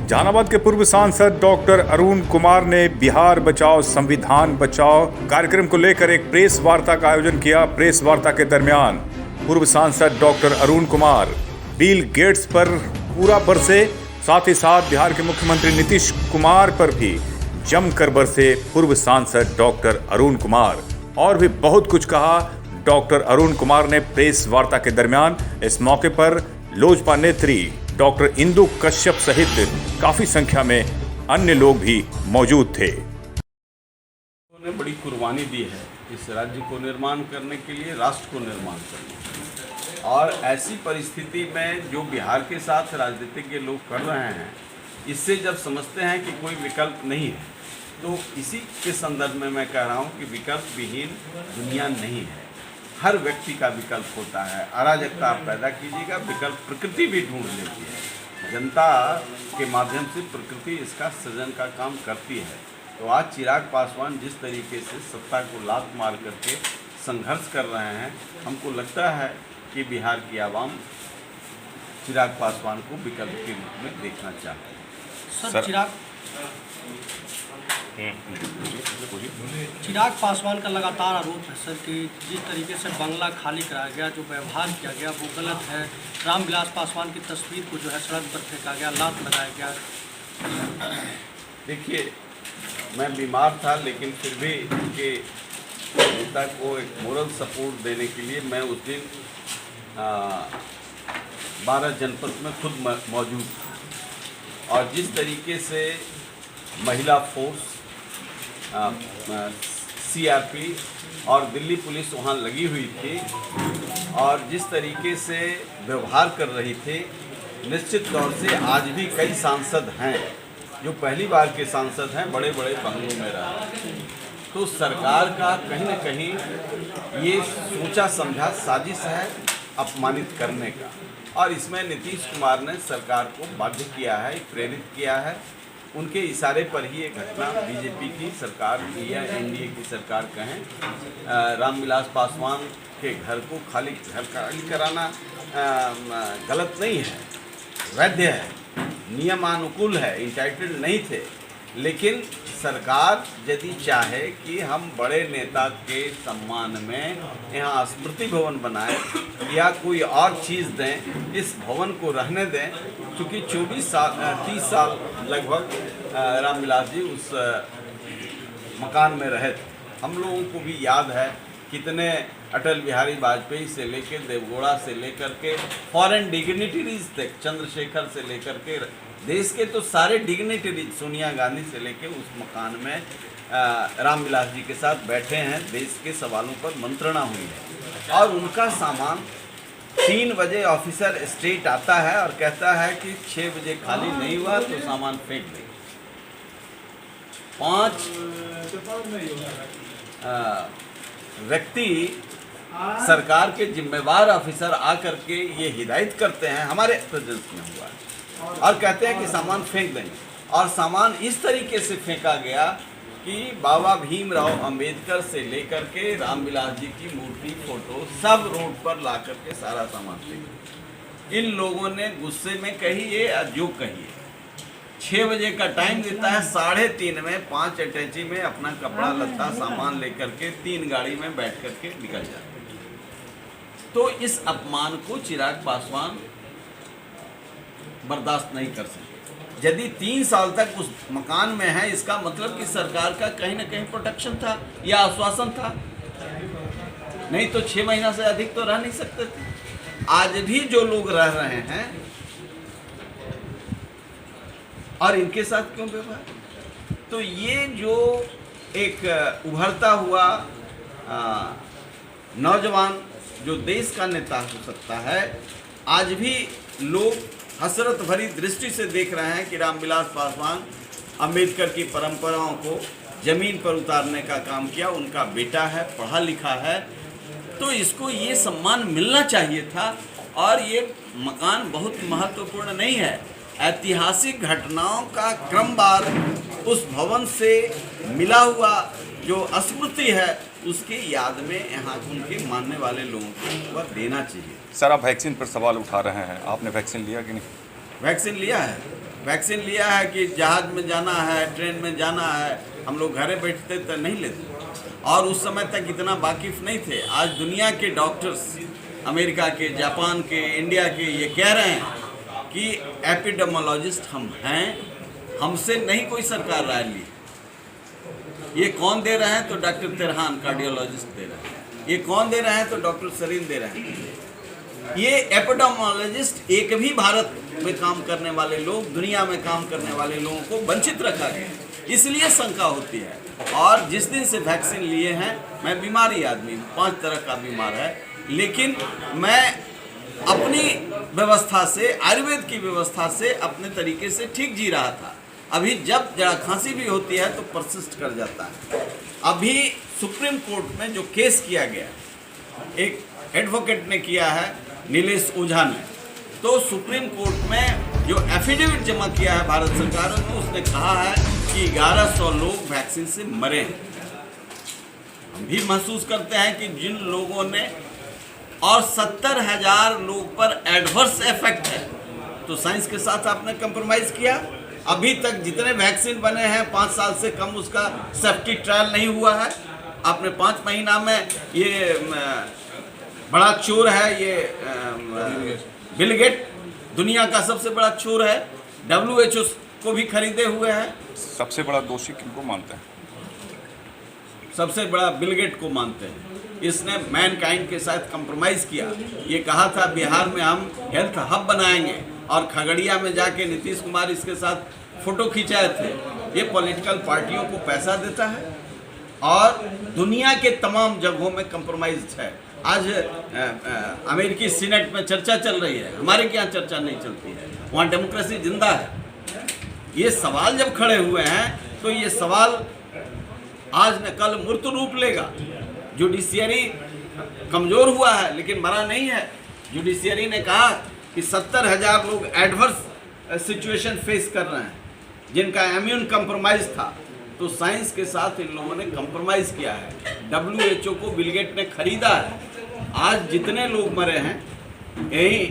जहानाबाद के पूर्व सांसद डॉक्टर अरुण कुमार ने बिहार बचाओ संविधान बचाओ कार्यक्रम को लेकर एक प्रेस वार्ता का आयोजन किया। प्रेस वार्ता के दरमियान पूर्व सांसद doctor Arun Kumar Bill Gates पर पूरा बरसे, साथ ही साथ बिहार के मुख्यमंत्री नीतीश कुमार पर भी जमकर बरसे पूर्व सांसद डॉक्टर अरुण कुमार। और भी बहुत कुछ कहा डॉक्टर अरुण कुमार ने प्रेस वार्ता के दरमियान। इस मौके पर लोजपा नेत्री डॉक्टर इंदु कश्यप सहित काफी संख्या में अन्य लोग भी मौजूद थे। उन्होंने बड़ी कुर्बानी दी है इस राज्य को निर्माण करने के लिए, राष्ट्र को निर्माण करने के लिए। और ऐसी परिस्थिति में जो बिहार के साथ राजनीतिज्ञ लोग कर रहे हैं, इससे जब समझते हैं कि कोई विकल्प नहीं है, तो इसी के संदर्भ में मैं कह रहा हूँ कि विकल्प विहीन दुनिया नहीं है। हर व्यक्ति का विकल्प होता है। अराजकता आप पैदा कीजिएगा, विकल्प प्रकृति भी ढूंढ लेती है। जनता के माध्यम से प्रकृति इसका सृजन का काम करती है। तो आज चिराग पासवान जिस तरीके से सत्ता को लात मार करके संघर्ष कर रहे हैं, हमको लगता है कि बिहार की आवाम चिराग पासवान को विकल्प के रूप में देखना चाहती है। सर, चिराग पासवान का लगातार आरोप है सर कि जिस तरीके से बंगला खाली कराया गया, जो व्यवहार किया गया वो गलत है। रामविलास पासवान की तस्वीर को जो है सड़क पर फेंका गया, लात लगाया गया। देखिए, मैं बीमार था, लेकिन फिर भी उनके नेता को एक मोरल सपोर्ट देने के लिए मैं उस दिन 12 जनपद में खुद मौजूद था। और जिस तरीके से महिला फोर्स, सीआरपी और दिल्ली पुलिस वहाँ लगी हुई थी और जिस तरीके से व्यवहार कर रही थी, निश्चित तौर से आज भी कई सांसद हैं जो पहली बार के सांसद हैं, बड़े बड़े बंगलों में रहे। तो सरकार का कहीं न कहीं ये सोचा समझा साजिश है अपमानित करने का, और इसमें नीतीश कुमार ने सरकार को बाध्य किया है, प्रेरित किया है। उनके इशारे पर ही ये घटना बीजेपी की सरकार की या एनडीए की सरकार कहें, रामविलास पासवान के घर को खाली कराना गलत नहीं है, वैध है, नियमानुकूल है, इंटाइटल्ड नहीं थे। लेकिन सरकार यदि चाहे कि हम बड़े नेता के सम्मान में यहाँ स्मृति भवन बनाएं या कोई और चीज़ दें, इस भवन को रहने दें, क्योंकि 30 साल लगभग रामविलास जी उस मकान में रहे थे। हम लोगों को भी याद है कितने अटल बिहारी वाजपेयी से लेकर देवगौड़ा से लेकर के फॉरेन डिग्निटरीज तक, चंद्रशेखर से लेकर के देश के तो सारे डिग्निटरीज, सोनिया गांधी से लेकर उस मकान में रामविलास जी के साथ बैठे हैं। देश के सवालों पर मंत्रणा हुई है और उनका सामान 3 बजे ऑफिसर स्टेट आता है और कहता है कि 6 बजे खाली नहीं हुआ तो सामान फेंक दें। 5 व्यक्ति सरकार के जिम्मेवार ऑफिसर आकर के ये हिदायत करते हैं, हमारे प्रेजेंस में हुआ है, और कहते हैं कि सामान फेंक देंगे। और सामान इस तरीके से फेंका गया कि बाबा भीमराव अंबेडकर से लेकर के रामविलास जी की मूर्ति, फोटो सब रोड पर ला करके सारा सामान फेंका। इन लोगों ने गुस्से में कहिए या जो कहिए, 6 बजे का टाइम देता है, 3:30 में 5 अटैची में अपना कपड़ा लत्ता सामान लेकर के 3 गाड़ी में बैठ करके निकल जाते हैं। तो इस अपमान को चिराग पासवान बर्दाश्त नहीं कर सकते। यदि 3 साल तक उस मकान में है, इसका मतलब कि सरकार का कहीं ना कहीं प्रोटेक्शन था या आश्वासन था, नहीं तो 6 महीना से अधिक तो रह नहीं सकते थे। आज भी जो लोग रह रहे हैं और इनके साथ क्यों व्यवहार? तो ये जो एक उभरता हुआ नौजवान जो देश का नेता हो सकता है, आज भी लोग हसरत भरी दृष्टि से देख रहे हैं कि रामविलास पासवान अंबेडकर की परंपराओं को जमीन पर उतारने का काम किया, उनका बेटा है, पढ़ा लिखा है, तो इसको ये सम्मान मिलना चाहिए था। और ये मकान बहुत महत्वपूर्ण नहीं है, ऐतिहासिक घटनाओं का क्रमवार उस भवन से मिला हुआ जो स्मृति है, उसके याद में यहाँ उनके मानने वाले लोगों को वह देना चाहिए। सर, आप वैक्सीन पर सवाल उठा रहे हैं, आपने वैक्सीन लिया कि नहीं? वैक्सीन लिया है, वैक्सीन लिया है कि जहाज में जाना है, ट्रेन में जाना है, हम लोग घरे बैठते तो नहीं लेते, और उस समय तक इतना वाकिफ नहीं थे। आज दुनिया के डॉक्टर्स, अमेरिका के, जापान के, इंडिया के, ये कह रहे हैं कि एपिडेमोलॉजिस्ट हम हैं, हमसे नहीं कोई सरकार राय ली। ये कौन दे रहे हैं? तो डॉक्टर तिरहान कार्डियोलॉजिस्ट दे रहे हैं। ये कौन दे रहे हैं? तो डॉक्टर सरीन दे रहे हैं। ये एपिडेमोलॉजिस्ट एक भी भारत में काम करने वाले लोग, दुनिया में काम करने वाले लोगों को वंचित रखा गया, इसलिए शंका होती है। और जिस दिन से वैक्सीन लिए हैं, मैं बीमारी आदमी, 5 तरह का बीमार है, लेकिन मैं अपनी व्यवस्था से, आयुर्वेद की व्यवस्था से अपने तरीके से ठीक जी रहा था। अभी जब जरा खांसी भी होती है तो परसिस्ट कर जाता है। अभी सुप्रीम कोर्ट में जो केस किया गया, एक एडवोकेट ने किया है, नीलेश ओझा ने, तो सुप्रीम कोर्ट में जो एफिडेविट जमा किया है भारत सरकार ने, उसने कहा है कि 1100 लोग वैक्सीन से मरे हैं। हम भी महसूस करते हैं कि जिन लोगों ने, और 70,000 लोग पर एडवर्स इफेक्ट है, तो साइंस के साथ आपने कंप्रोमाइज़ किया। अभी तक जितने वैक्सीन बने हैं 5 साल से कम उसका सेफ्टी ट्रायल नहीं हुआ है। आपने 5 महीना में, ये बड़ा चोर है, ये बिल गेट दुनिया का सबसे बड़ा चोर है, WHO को भी खरीदे हुए है। सबसे बड़ा दोषी किनको मानते हैं? सबसे बड़ा बिल गेट को मानते हैं। इसने मैनकाइंड के साथ कंप्रोमाइज़ किया। ये कहा था बिहार में हम हेल्थ हब बनाएंगे, और खगड़िया में जाके नीतीश कुमार इसके साथ फोटो खिंचाए थे। ये पॉलिटिकल पार्टियों को पैसा देता है और दुनिया के तमाम जगहों में कंप्रोमाइज है। आज अमेरिकी सीनेट में चर्चा चल रही है, हमारे यहाँ चर्चा नहीं चलती है, वहाँ डेमोक्रेसी जिंदा है। ये सवाल जब खड़े हुए हैं तो ये सवाल आज न कल मूर्त रूप लेगा। जुडिशियरी कमज़ोर हुआ है लेकिन मरा नहीं है। जुडिशियरी ने कहा कि 70,000 लोग एडवर्स सिचुएशन फेस कर रहे हैं, जिनका इम्यून कंप्रोमाइज था। तो साइंस के साथ इन लोगों ने कंप्रोमाइज किया है। WHO को बिल गेट ने खरीदा है। आज जितने लोग मरे हैं, यही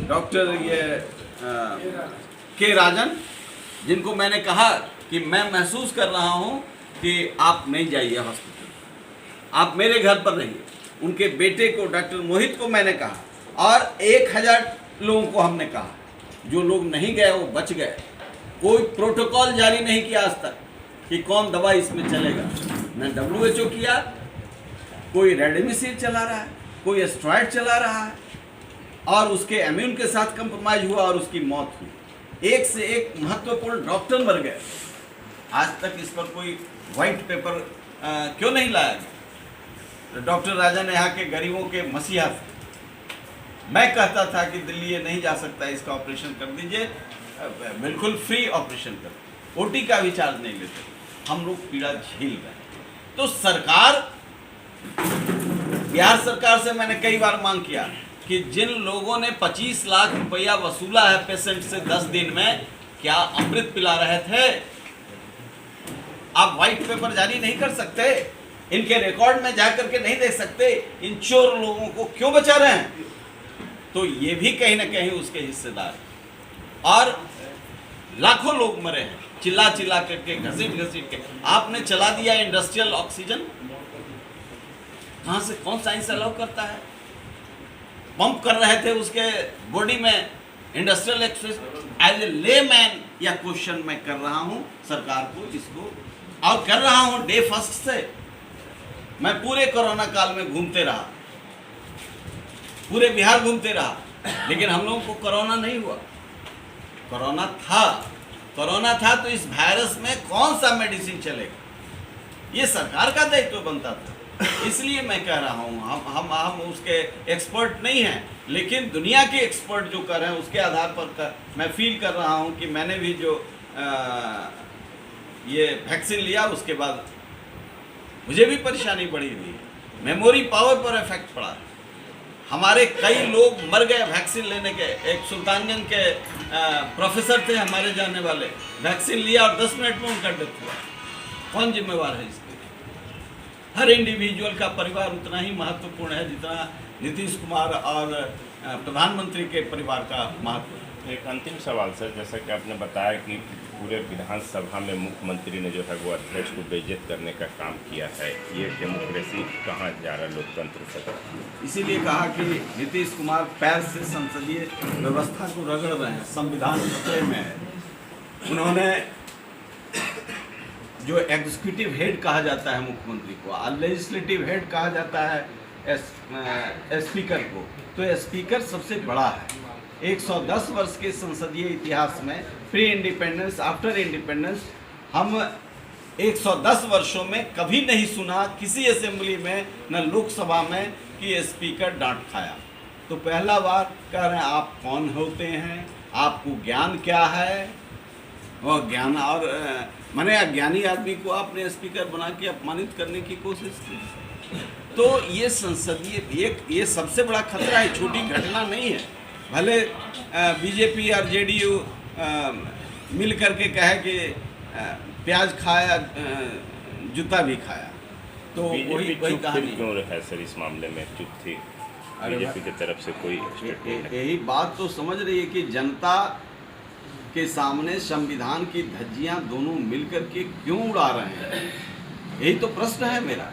डॉक्टर के राजन, जिनको मैंने कहा कि मैं महसूस कर रहा हूं कि आप नहीं जाइए हॉस्पिटल, आप मेरे घर पर रहिए। उनके बेटे को, डॉक्टर मोहित को मैंने कहा, और 1000 लोगों को हमने कहा। जो लोग नहीं गए वो बच गए। कोई प्रोटोकॉल जारी नहीं किया आज तक कि कौन दवा इसमें चलेगा। न WHO किया, कोई रेमडेसिविर चला रहा है, कोई स्टेरॉइड चला रहा है, और उसके इम्यून के साथ कंप्रोमाइज हुआ और उसकी मौत हुई। एक से एक महत्वपूर्ण डॉक्टर मर गए। आज तक इस पर कोई वाइट पेपर क्यों नहीं लाया गया? डॉक्टर राजन यहाँ के गरीबों के मसीहा थे। मैं कहता था कि दिल्ली ये नहीं जा सकता, इसका ऑपरेशन कर दीजिए, बिल्कुल फ्री ऑपरेशन कर, OT का भी चार्ज नहीं लेते। हम लोग पीड़ा झेल रहे हैं। तो सरकार, बिहार सरकार से मैंने कई बार मांग किया कि जिन लोगों ने 25 लाख रुपया वसूला है पेशेंट से 10 दिन में, क्या अमृत पिला रहे थे? आप व्हाइट पेपर जारी नहीं कर सकते? इनके रिकॉर्ड में जाकर के नहीं देख सकते? इन चोर लोगों को क्यों बचा रहे हैं? तो ये भी कहीं ना कहीं उसके हिस्सेदार हैं। और लाखों लोग मरे हैं चिल्ला चिल्ला करके, घसीट घसीट के। आपने चला दिया इंडस्ट्रियल ऑक्सीजन। कहां से, कौन साइंस अलाउ करता है? पंप कर रहे थे उसके बॉडी में industrial oxygen. As a layman यह क्वेश्चन मैं कर रहा हूं सरकार को, इसको, और कर रहा हूं डे फर्स्ट से। मैं पूरे कोरोना काल में घूमते रहा, पूरे बिहार घूमते रहा, लेकिन हम लोगों को कोरोना नहीं हुआ। कोरोना था तो इस वायरस में कौन सा मेडिसिन चलेगा? ये सरकार का दायित्व बनता था। इसलिए मैं कह रहा हूँ, हम उसके एक्सपर्ट नहीं हैं, लेकिन दुनिया के एक्सपर्ट जो कर रहे हैं उसके आधार पर मैं फील कर रहा हूँ कि मैंने भी जो ये वैक्सीन लिया उसके बाद मुझे भी परेशानी बढ़ी हुई है। मेमोरी पावर पर इफेक्ट पड़ा। हमारे कई लोग मर गए वैक्सीन लेने के। एक सुल्तानगंज के प्रोफेसर थे हमारे जानने वाले, वैक्सीन लिया और 10 मिनट में उनका डेथ हुआ। कौन जिम्मेवार है इसके? हर इंडिविजुअल का परिवार उतना ही महत्वपूर्ण है जितना नीतीश कुमार और प्रधानमंत्री के परिवार का महत्व है। एक अंतिम सवाल सर, जैसा कि आपने बताया कि पूरे विधानसभा में मुख्यमंत्री ने जो है वो अध्यक्ष को बेइज्जत करने का काम किया है, ये डेमोक्रेसी कहाँ जा रहा है लोकतंत्र से? इसीलिए कहा कि नीतीश कुमार पैर से संसदीय व्यवस्था को रगड़ रहे हैं, संविधान खतरे में है। उन्होंने जो एग्जीक्यूटिव हेड कहा जाता है मुख्यमंत्री को, लेजिस्लेटिव हेड कहा जाता है स्पीकर को, तो स्पीकर सबसे बड़ा है। 110 वर्ष के संसदीय इतिहास में, प्री इंडिपेंडेंस, आफ्टर इंडिपेंडेंस, हम 110 वर्षों में कभी नहीं सुना किसी असेंबली में, न लोकसभा में, कि स्पीकर डांट खाया। तो पहला बार कह रहे हैं आप कौन होते हैं, आपको ज्ञान क्या है, और ज्ञान और माने अज्ञानी आदमी को आपने स्पीकर बना के अपमानित करने की कोशिश की। तो ये संसदीय ये सबसे बड़ा खतरा है, छोटी घटना नहीं है। भले बीजेपी और जेडीयू मिल करके कहे कि प्याज खाया जूता भी खाया, तो वही कहानी क्यों है सर? इस मामले में चुप थी बीजेपी की तरफ से कोई स्टेटमेंट? यही बात तो समझ रही है कि जनता के सामने संविधान की धज्जियां दोनों मिलकर के क्यों उड़ा रहे हैं, यही तो प्रश्न है मेरा।